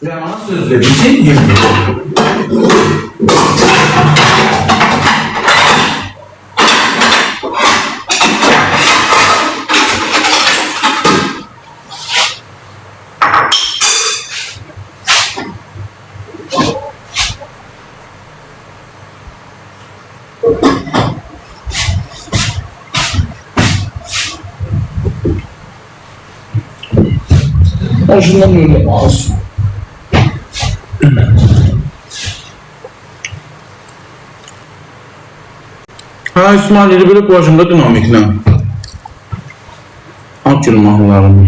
Süleyman'a söz verdi ki 20. Şundan öyle olsun. Ha, İsmail'i böyle başımda dinamikle. At yılmahlarını.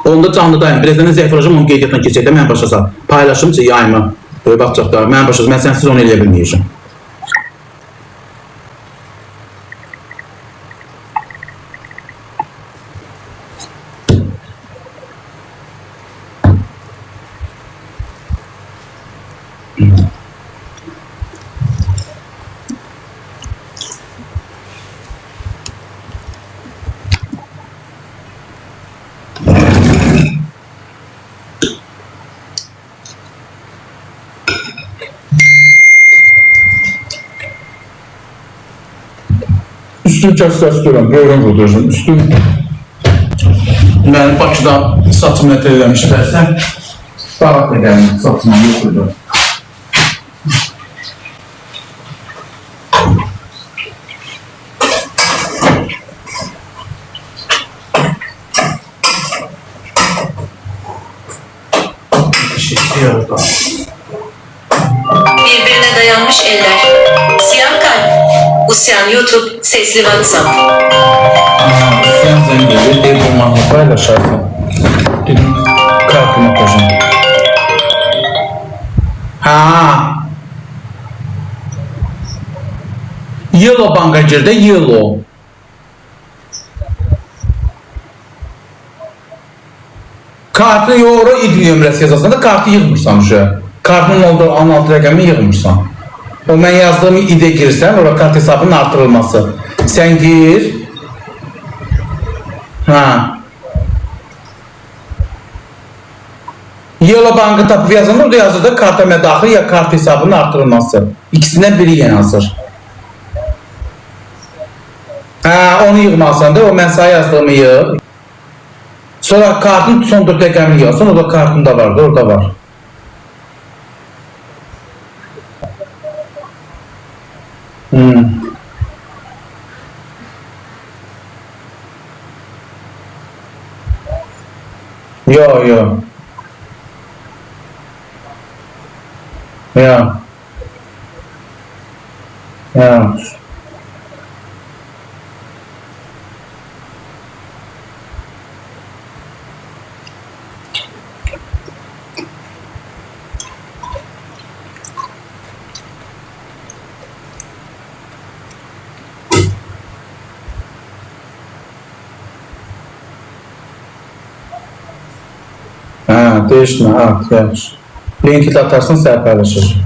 Onda canlıdayım. Birazdan zəfiracım onu qeydiyyatdan keçəkdə mən başlasam. Paylaşımca yayımı. Böyle baxacaqlar. Mən başlasam. Mən sənsiz onu eləyə bilməyəcəm. Üstün kəssə istəyirəm, program qudursun. Üstün mən Bakıda saçımı nətər eləmişlərsə, davat edəlim, saçımı yoxuydu. Birbirine dayanmış eller. Siyah kalp. Usyan YouTube, sesli WhatsApp. Sen zengeli, ev olmanı paylaşarsın. Dedim, kartımı koyacağım. Ha. Yellow banka girdi, Yellow. Kartı yoru idil nömrəsi yazasında kartı yığmırsan uşa. Kartın olduğu 16 rəqəmi yığmırsan. O mən yazdığım ide girsən, orada kart hesabının artırılması. Sen gir. Ha. Yellow bankı tapıb yazılır, orada yazır da karta mədaxil ya kart hesabının artırılması. İkisindən biri yeni hazır. Ha, onu yığmasan da o mən sana yazdığımı yığ. Sonra kartın son 4 rəqəmini yazsın, o da kartında vardı, orada var. Yo. Ya. Ha, değişme, at, yaş. Linki de atarsın, sen paylaşır.